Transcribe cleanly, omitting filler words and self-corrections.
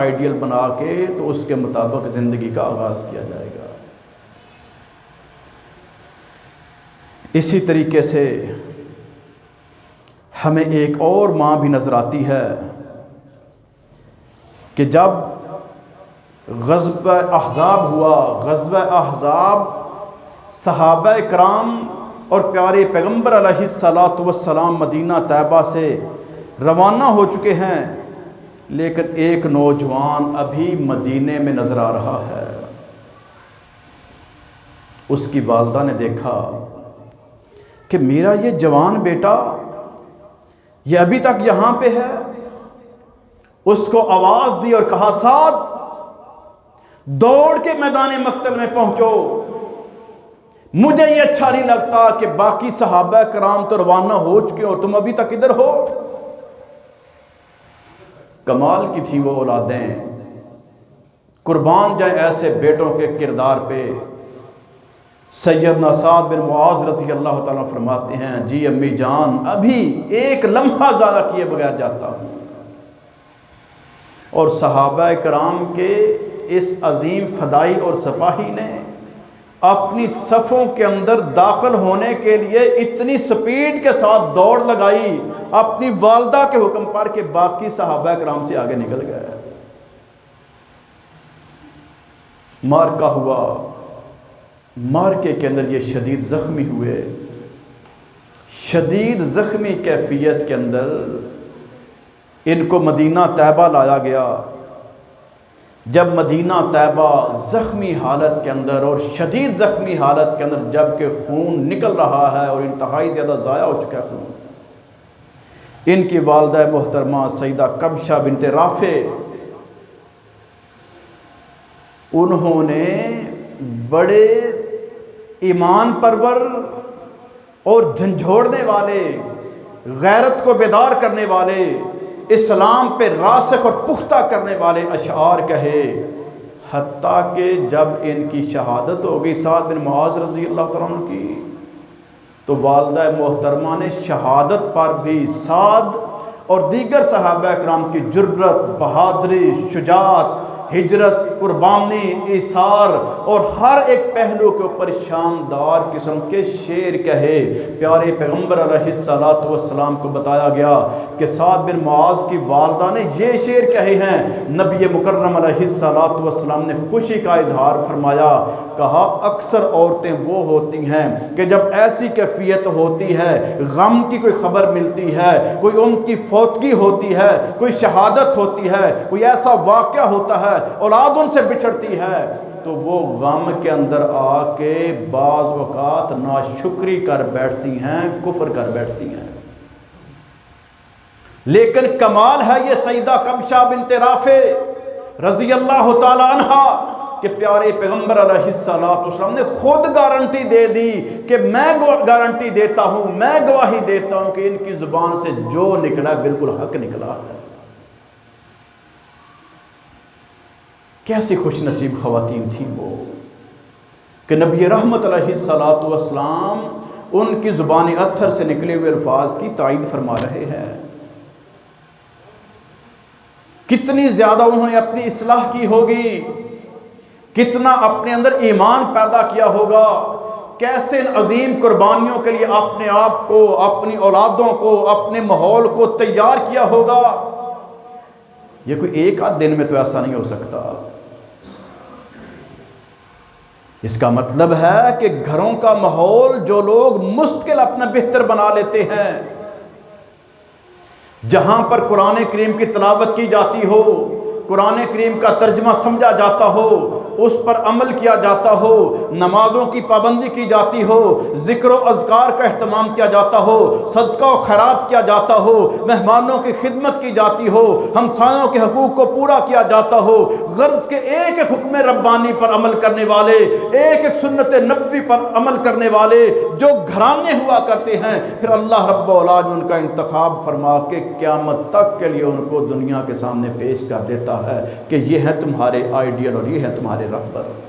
Ideal بنا کے تو اس کے مطابق زندگی کا آغاز کیا جائے گا۔ اسی طریقے سے ہمیں ایک اور ماں بھی نظر آتی ہے کہ جب غزوہ احزاب ہوا، غزوہ احزاب صحابہ کرام اور پیارے پیغمبر علیہ الصلاۃ والسلام مدینہ طیبہ سے روانہ ہو چکے ہیں، لیکن ایک نوجوان ابھی مدینے میں نظر آ رہا ہے۔ اس کی والدہ نے دیکھا کہ میرا یہ جوان بیٹا یہ ابھی تک یہاں پہ ہے۔ اس کو آواز دی اور کہا سعد دوڑ کے میدان مقتل میں پہنچو، مجھے یہ اچھا نہیں لگتا کہ باقی صحابہ کرام تو روانہ ہو چکے اور تم ابھی تک ادھر ہو۔ کمال کی تھی وہ اولادیں، قربان جائیں ایسے بیٹوں کے کردار پہ۔ سیدنا سعد بن معاذ رضی اللہ تعالیٰ فرماتے ہیں جی امی جان ابھی ایک لمحہ زیادہ کیے بغیر جاتا ہوں۔ اور صحابہ کرام کے اس عظیم فدائی اور سپاہی نے اپنی صفوں کے اندر داخل ہونے کے لیے اتنی سپیڈ کے ساتھ دوڑ لگائی اپنی والدہ کے حکم پر کہ باقی صحابہ کرام سے آگے نکل گئے۔ مارکہ ہوا، مارکے کے اندر یہ شدید زخمی ہوئے۔ شدید زخمی کیفیت کے اندر ان کو مدینہ طیبہ لایا گیا۔ جب مدینہ طیبہ زخمی حالت کے اندر اور شدید زخمی حالت کے اندر جب کہ خون نکل رہا ہے اور انتہائی زیادہ ضائع ہو چکا ہے خون، ان کی والدہ محترمہ سیدہ کبشہ بنت رافع انہوں نے بڑے ایمان پرور اور جھنجھوڑنے والے، غیرت کو بیدار کرنے والے، اسلام پہ راسخ اور پختہ کرنے والے اشعار کہے، حتیٰ کہ جب ان کی شہادت ہو گئی سعد بن معاذ رضی اللہ تعالیٰ عنہ کی، تو والدہ محترمہ نے شہادت پر بھی سعد اور دیگر صحابہ اکرام کی جرأت، بہادری، شجاعت، ہجرت، قربانی، ایثار اور ہر ایک پہلو کے اوپر شاندار قسم کے شعر کہے۔ پیارے پیغمبر علیہ الصلاۃ والسلام کو بتایا گیا کہ سعد بن معاذ کی والدہ نے یہ شعر کہے ہیں۔ نبی مکرم علیہ الصلاۃ والسلام نے خوشی کا اظہار فرمایا، کہا اکثر عورتیں وہ ہوتی ہیں کہ جب ایسی کیفیت ہوتی ہے، غم کی کوئی خبر ملتی ہے، کوئی ان کی فوتگی ہوتی ہے، کوئی شہادت ہوتی ہے، کوئی ایسا واقعہ ہوتا ہے، اولاد ان سے بچھڑتی ہے، تو وہ غم کے اندر آ کے بعض اوقات ناشکری کر بیٹھتی ہیں، کفر کر بیٹھتی ہیں۔ لیکن کمال ہے یہ سیدہ کبشہ بنت رافع رضی اللہ تعالی عنہا کہ پیارے پیغمبر علیہ السلام نے خود گارنٹی دے دی کہ میں گارنٹی دیتا ہوں، میں گواہی دیتا ہوں کہ ان کی زبان سے جو نکلا بالکل حق نکلا ہے۔ کیسی خوش نصیب خواتین تھیں وہ کہ نبی رحمت علیہ السلام ان کی زبان اطہر سے نکلے ہوئے الفاظ کی تائید فرما رہے ہیں۔ کتنی زیادہ انہوں نے اپنی اصلاح کی ہوگی، کتنا اپنے اندر ایمان پیدا کیا ہوگا، کیسے عظیم قربانیوں کے لیے اپنے آپ کو، اپنی اولادوں کو، اپنے ماحول کو تیار کیا ہوگا۔ یہ کوئی ایک آدھ دن میں تو ایسا نہیں ہو سکتا۔ اس کا مطلب ہے کہ گھروں کا ماحول جو لوگ مستقل اپنا بہتر بنا لیتے ہیں، جہاں پر قرآن کریم کی تلاوت کی جاتی ہو، قرآن کریم کا ترجمہ سمجھا جاتا ہو، اس پر عمل کیا جاتا ہو، نمازوں کی پابندی کی جاتی ہو، ذکر و اذکار کا اہتمام کیا جاتا ہو، صدقہ و خیرات کیا جاتا ہو، مہمانوں کی خدمت کی جاتی ہو، ہمسایوں کے حقوق کو پورا کیا جاتا ہو، غرض کے ایک ایک حکم ربانی پر عمل کرنے والے، ایک ایک سنت نبوی پر عمل کرنے والے جو گھرانے ہوا کرتے ہیں، پھر اللہ رب العالمین ان کا انتخاب فرما کے قیامت تک کے لیے ان کو دنیا کے سامنے پیش کر دیتا ہے کہ یہ ہے تمہارے آئیڈیل اور یہ ہے تمہارے رہبر۔